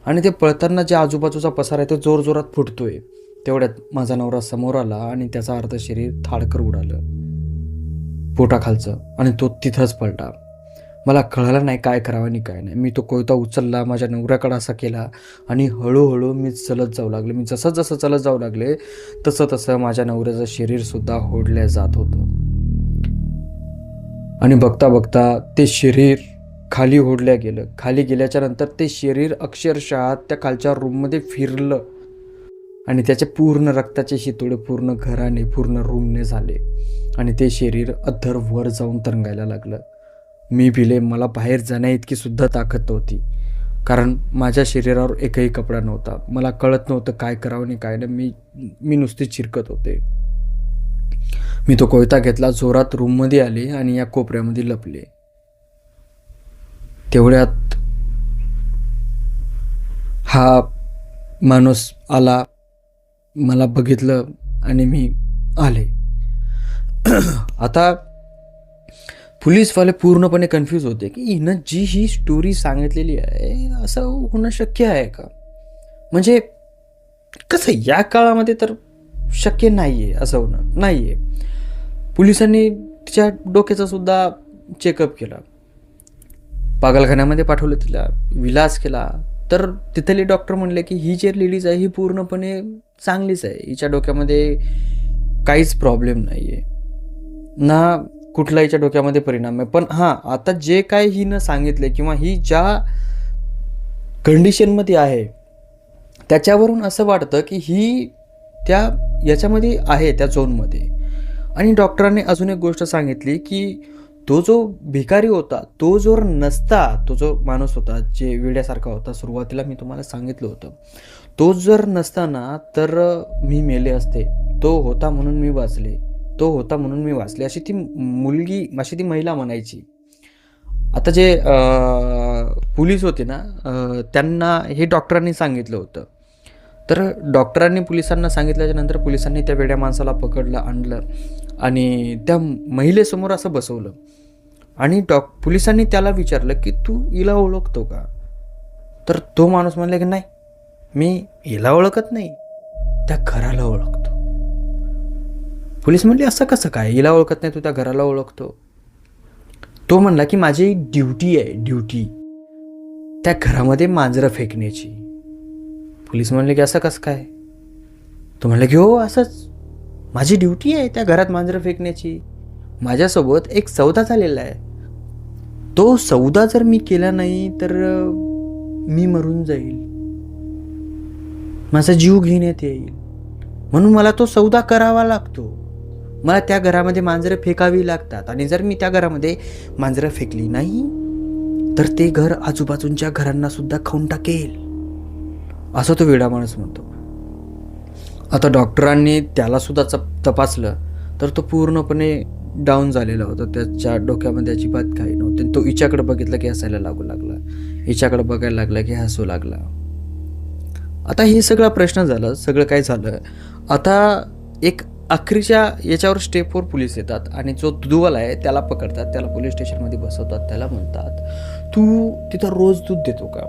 आणि ते पळताना जे आजूबाजूचा पसारा आहे तो जोरजोरात फुटतोय. तेवढ्यात माझा नवरा समोर आला आणि त्याचं अर्ध शरीर थाडकर उडालं पोटाखालचं आणि तो तिथंच पडला. मला कळलं नाही काय करावं आणि काय नाही. मी तो कोयता उचलला, माझ्या नवऱ्याकडे असा केला आणि हळूहळू मी चलत जाऊ लागले. मी जसं जसं चलत जाऊ लागले तसं तसं माझ्या नवऱ्याचं शरीरसुद्धा ओढल्या जात होतं. आणि बघता बघता ते शरीर खाली ओढल्या गेलं. खाली गेल्याच्या नंतर ते शरीर अक्षरशः त्या खालच्या रूममध्ये फिरलं आणि त्याचे पूर्ण रक्ताचे शितोडे पूर्ण घराने पूर्ण रूमने झाले आणि ते शरीर अद्धर वर जाऊन तरंगायला लागलं. मी भिले. मला बाहेर जाण्या इतकी सुद्धा ताकद नव्हती, कारण माझ्या शरीरावर एकही कपडा नव्हता. मला कळत नव्हतं काय करावं आणि काय नाही. मी नुसती चिरकत होते. मी तो कोयता घेतला, जोरात रूममध्ये आले आणि या कोपऱ्यामध्ये लपले. तेवढ्यात हा माणूस आला, मला बघितलं आणि मी आले. आता पोलीसवाले पूर्णपणे कन्फ्यूज होते की हिनं जी ही स्टोरी सांगितलेली आहे असं होणं शक्य आहे का. म्हणजे कसं या काळामध्ये तर शक्य नाही आहे असं होणं नाही आहे. पोलिसांनी तिच्या डोक्याचा सुद्धा चेकअप केला, पागलखान्यामध्ये पाठवलं, तिला विलास केला. तर तिथले डॉक्टर म्हणले की ही जी लेडीज आहे ही पूर्णपणे चांगलीच आहे, हिच्या डोक्यामध्ये काहीच प्रॉब्लेम नाही आहे, ना कुठला हिच्या डोक्यामध्ये परिणाम आहे. पण हां, आता जे काय हिनं सांगितले किंवा ही ज्या कंडिशनमध्ये आहे त्याच्यावरून असं वाटतं की ही त्या याच्यामध्ये आहे, त्या झोनमध्ये. आणि डॉक्टरांनी अजून एक गोष्ट सांगितली की तो जो भिकारी होता, तो जर नसता, तो जो माणूस होता जे वेड्यासारखा होता, सुरुवातीला मी तुम्हाला सांगितलं होतं, तो जर नसता ना तर मी मेले असते. तो होता म्हणून मी वाचले, तो होता म्हणून मी वाचले, अशी ती मुलगी, अशी ती महिला म्हणायची. आता जे पोलीस होते ना, त्यांना हे डॉक्टरांनी सांगितलं होतं. तर डॉक्टरांनी पोलिसांना सांगितल्याच्या नंतर पोलिसांनी त्या वेड्या माणसाला पकडलं, आणलं आणि त्या महिलेसमोर असं बसवलं. आणि पोलिसांनी त्याला विचारलं की तू हिला ओळखतो का. तर तो माणूस म्हणला की नाही, मी हिला ओळखत नाही, त्या घराला ओळखतो. पोलीस म्हणले असं कसं काय, हिला ओळखत नाही तू त्या घराला ओळखतो. तो म्हणला की माझी ड्युटी आहे, ड्युटी त्या घरामध्ये मांजरं फेकण्याची. पोलीस म्हणले की असं कसं काय. तो म्हणला की हो असंच, माझी ड्युटी आहे त्या घरात मांजरं फेकण्याची. माझ्यासोबत एक सौदा झालेला आहे, तो सौदा जर मी केला नाही तर मी मरून जाईल, माझा जीव घेण्यात येईल, म्हणून मला तो सौदा करावा लागतो. मला त्या घरामध्ये मांजरं फेकावी लागतात आणि जर मी त्या घरामध्ये मांजरं फेकली नाही तर ते घर आजूबाजूंच्या घरांना सुद्धा खाऊन टाकेल, असं तो वेडा माणूस म्हणतो. आता डॉक्टरांनी त्याला सुद्धा तपासलं तर तो पूर्णपणे डाऊन झालेला होता, त्याच्या डोक्यामध्ये अजिबात काही नव्हते. तो हिच्याकडे बघितलं की हसायला लागू लागला, हिच्याकडे बघायला लागला की हसू लागला. आता हे सगळा प्रश्न झाला, सगळं काय झालं. आता एक अखेरच्या याच्यावर स्टेपवर पोलीस येतात आणि जो दूधवाला आहे त्याला पकडतात, त्याला पोलीस स्टेशनमध्ये बसवतात, त्याला म्हणतात तू तिथं रोज दूध देतो का.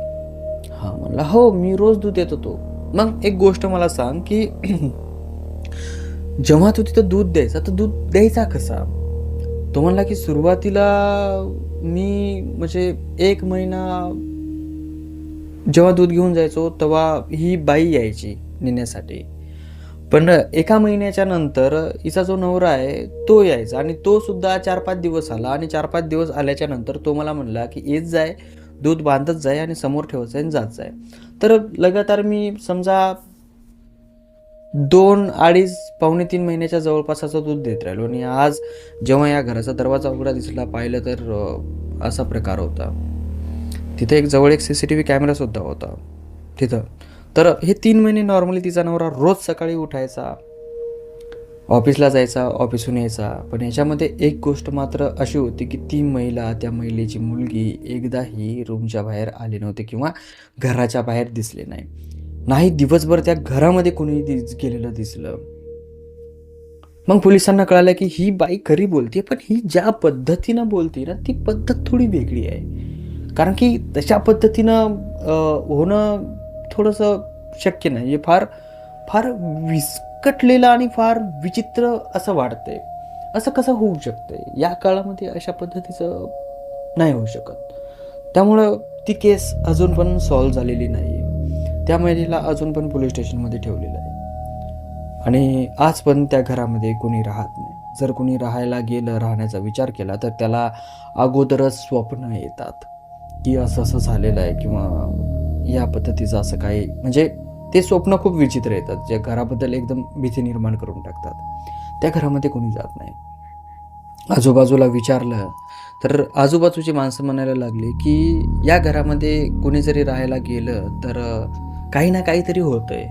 हा म्हणला हो मी रोज दूध देत होतो. मग एक गोष्ट मला सांग की जेव्हा तू तिथं दूध द्यायचा तर दूध द्यायचा कसा. तो म्हणला की सुरुवातीला मी म्हणजे 1 महिना जेव्हा दूध घेऊन जायचो तेव्हा ही बाई यायची नेण्यासाठी, पण 1 महिन्याच्या नंतर हिचा जो नवरा आहे तो यायचा आणि तो सुद्धा 4-5 दिवस आला आणि 4-5 दिवस आल्याच्या नंतर तो मला म्हणला की येत जाय, दूध बांधत जाय आणि समोर ठेवायचं आणि जात जाय. तर लगातार मी समजा 2, 2.5, पावणे 3 महिन्याच्या जवळपास असं दूध देत राहिलो. आणि आज जेव्हा या घराचा दरवाजा उघडा दिसला, पाहिलं तर असा प्रकार होता. तिथे जवळ एक CCTV कॅमेरा सुद्धा होता तिथं. तर हे 3 महिने नॉर्मली तिचा नवरा रोज सकाळी उठायचा, ऑफिसला जायचा, ऑफिसहून यायचा. पण ह्याच्यामध्ये एक गोष्ट मात्र अशी होती की ती महिला, त्या महिलेची मुलगी एकदाही रूमच्या बाहेर आली नव्हती किंवा घराच्या बाहेर दिसले नाही दिवसभर त्या घरामध्ये कोणी गेलेलं दिसलं. मग पोलिसांना कळालं की ही बाई खरी बोलते, पण ही ज्या पद्धतीनं बोलते ना ती पद्धत थोडी वेगळी आहे. कारण की तशा पद्धतीनं होणं थोडंसं शक्य नाही. हे फार फार विस्कटलेलं आणि फार विचित्र असं वाटतंय. असं कसं होऊ शकतंय या काळामध्ये, अशा पद्धतीचं नाही होऊ शकत. त्यामुळं ती केस अजून पण सॉल्व्ह झालेली नाही. त्या महिलेला अजून पण पोलीस स्टेशनमध्ये ठेवलेलं आहे आणि आज पण त्या घरामध्ये कोणी राहत नाही. जर कोणी राहायला गेलं, राहण्याचा विचार केला तर त्याला अगोदरच स्वप्न येतात की असं असं झालेलं आहे किंवा या पद्धतीचं असं काही, म्हणजे ते स्वप्न खूप विचित्र येतात जे घराबद्दल एकदम भीती निर्माण करून टाकतात. त्या घरामध्ये कोणी जात नाही. आजूबाजूला विचारलं तर आजूबाजूची माणसं म्हणायला लागली की या घरामध्ये कोणी जरी राहायला गेलं तर काही ना काहीतरी होतंय.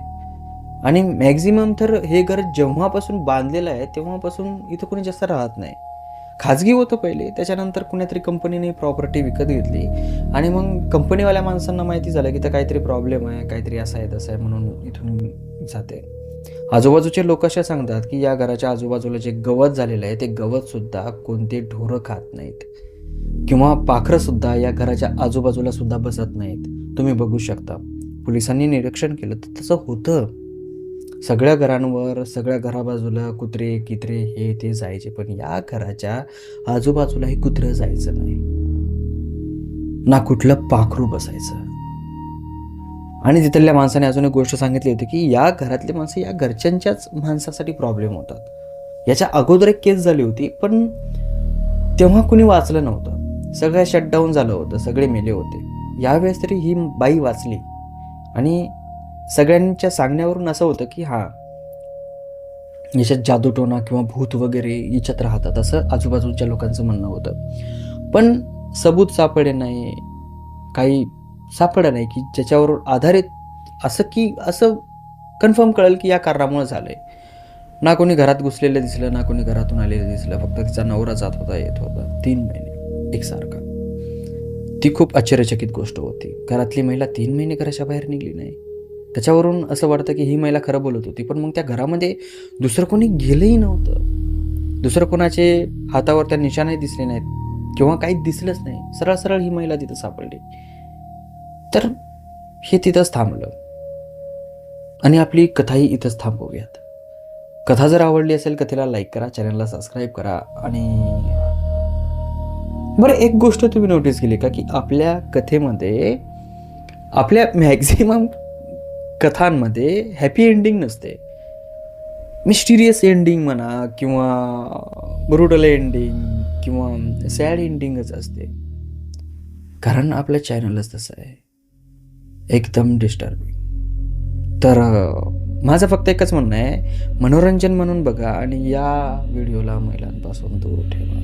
आणि मॅक्झिमम तर हे घर जेव्हापासून बांधलेलं आहे तेव्हापासून इथं कोणी जास्त राहत नाही. खाजगी होतं पहिले, त्याच्यानंतर कुणीतरी कंपनीने प्रॉपर्टी विकत घेतली आणि मग कंपनीवाल्या माणसांना माहिती झालं की तर काहीतरी प्रॉब्लेम आहे, काहीतरी असं आहे तसं आहे, म्हणून इथून जाते. आजूबाजूचे लोक असे सांगतात की या घराच्या आजूबाजूला जे गवत झालेलं आहे ते गवतसुद्धा कोणते ढोरं खात नाहीत किंवा पाखरंसुद्धा या घराच्या आजूबाजूला सुद्धा बसत नाहीत. तुम्ही बघू शकता. पोलिसांनी निरीक्षण केलं तर तसं होतं. सगळ्या घरांवर, सगळ्या घराबाजूला कुत्रे, कित्रे हे ते जायचे, पण या घराच्या आजूबाजूलाही कुत्रं जायचं नाही, ना कुठलं पाखरू बसायचं. आणि तिथल्या माणसाने अजून एक गोष्ट सांगितली होती की या घरातले माणसं या घरच्यांच्याच माणसासाठी प्रॉब्लेम होतात. याच्या अगोदर एक केस झाली होती, पण तेव्हा कुणी वाचलं नव्हतं. सगळं शटडाऊन झालं होतं, सगळे मेले होते. यावेळेस तरी ही बाई वाचली आणि सगळ्यांच्या सांगण्यावरून असं होतं की हां, याच्यात जादूटोणा किंवा भूत वगैरे याच्यात राहतात, असं आजूबाजूच्या लोकांचं म्हणणं होतं. पण सबूत सापडे नाही, काही सापडं नाही की ज्याच्यावर आधारित असं कन्फर्म कळेल की या कारणामुळे झालं आहे. ना कोणी घरात घुसलेलं दिसलं, ना कोणी घरातून आलेलं दिसलं. फक्त तिचा नवरा जात होता, येत होता 3 महिने एकसारखा. ती खूप आश्चर्यचकित गोष्ट होती. घरातली महिला 3 महिने घराच्या बाहेर निघली नाही. त्याच्यावरून असं वाटतं की ही महिला खरं बोलत होती. पण मग त्या घरामध्ये दुसरं कोणी गेलंही नव्हतं. दुसरं कोणाचे हातावर त्या निशाणाही दिसले नाहीत किंवा काहीच दिसलंच नाही. सरळ सरळ ही महिला तिथं सापडली. तर हे तिथंच थांबलं आणि आपली कथाही इथंच थांबवूयात. कथा जर आवडली असेल कथेला लाईक करा, चॅनलला सबस्क्राईब करा. आणि बरं, एक गोष्ट तुम्ही नोटीस केली का की आपल्या कथेमध्ये, आपल्या मॅक्झिमम कथांमध्ये हॅपी एंडिंग नसते. मिस्टिरियस एंडिंग म्हणा किंवा ब्रुटल एंडिंग किंवा सॅड एंडिंगच असते. कारण आपल्या चॅनलच तसं आहे, एकदम डिस्टर्बिंग. तर माझं फक्त एकच म्हणणं आहे, मनोरंजन म्हणून बघा आणि या व्हिडिओला महिलांपासून दूर ठेवा.